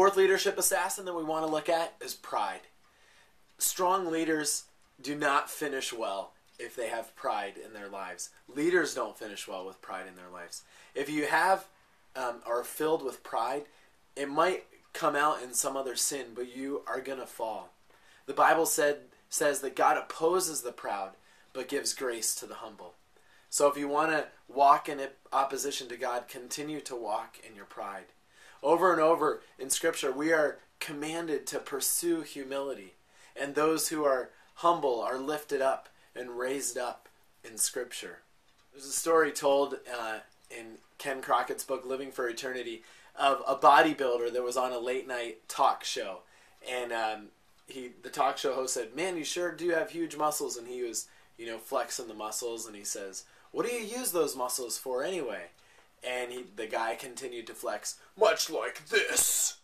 fourth leadership assassin that we want to look at is pride. Strong leaders do not finish well if they have pride in their lives. Leaders don't finish well with pride in their lives. If you have are filled with pride, it might come out in some other sin, but you are going to fall. The Bible says that God opposes the proud, but gives grace to the humble. So if you want to walk in opposition to God, continue to walk in your pride. Over and over in Scripture, we are commanded to pursue humility. And those who are humble are lifted up and raised up in Scripture. There's a story told in Ken Crockett's book, Living for Eternity, of a bodybuilder that was on a late-night talk show. And the talk show host said, "Man, you sure do have huge muscles." And he was, flexing the muscles. And he says, "What do you use those muscles for anyway?" And the guy continued to flex, "Much like this."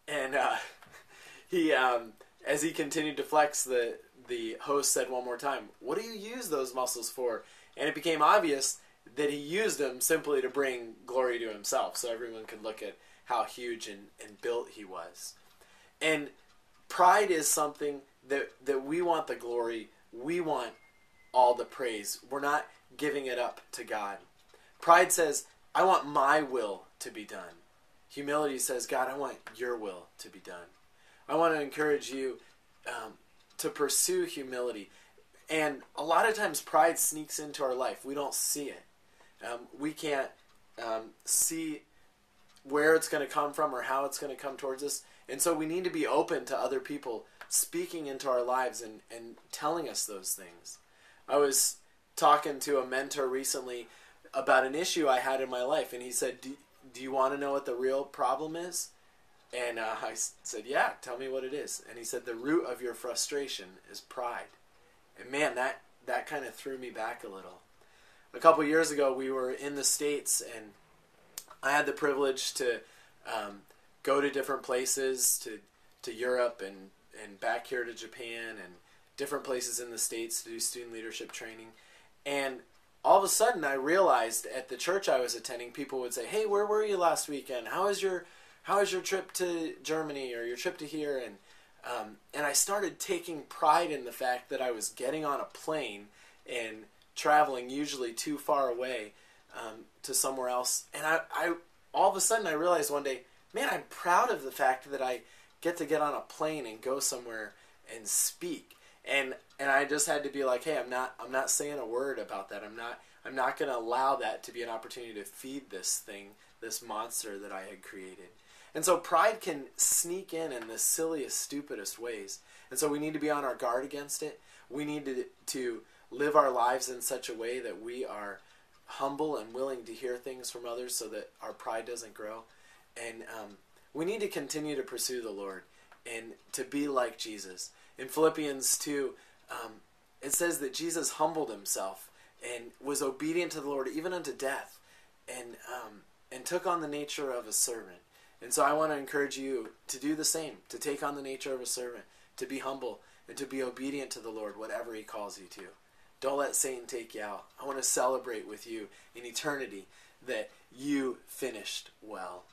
And as he continued to flex, the host said one more time, "What do you use those muscles for?" And it became obvious that he used them simply to bring glory to himself, so everyone could look at how huge and built he was. And pride is something that we want the glory, we want all the praise. We're not giving it up to God. Pride says, "I want my will to be done." Humility says, "God, I want your will to be done." I want to encourage you to pursue humility. And a lot of times pride sneaks into our life. We don't see it. We can't see where it's going to come from or how it's going to come towards us. And so we need to be open to other people speaking into our lives and telling us those things. I was talking to a mentor recently about an issue I had in my life, and he said, do you want to know what the real problem is? And I said, "Yeah, tell me what it is." And he said, "The root of your frustration is pride." And man, that kind of threw me back a little. A couple years ago, we were in the States, and I had the privilege to go to different places, to Europe and back here to Japan and different places in the States to do student leadership training. And all of a sudden, I realized at the church I was attending, people would say, "Hey, where were you last weekend? How was your trip to Germany or your trip to here?" And I started taking pride in the fact that I was getting on a plane and traveling usually too far away to somewhere else. And I all of a sudden I realized one day, man, I'm proud of the fact that I get on a plane and go somewhere and speak. And I just had to be like, hey, I'm not saying a word about that. I'm not going to allow that to be an opportunity to feed this thing, this monster that I had created. And so pride can sneak in the silliest, stupidest ways. And so we need to be on our guard against it. We need to live our lives in such a way that we are humble and willing to hear things from others so that our pride doesn't grow. And we need to continue to pursue the Lord and to be like Jesus. In Philippians 2, it says that Jesus humbled himself and was obedient to the Lord even unto death, and took on the nature of a servant. And so I want to encourage you to do the same, to take on the nature of a servant, to be humble, and to be obedient to the Lord, whatever he calls you to. Don't let Satan take you out. I want to celebrate with you in eternity that you finished well.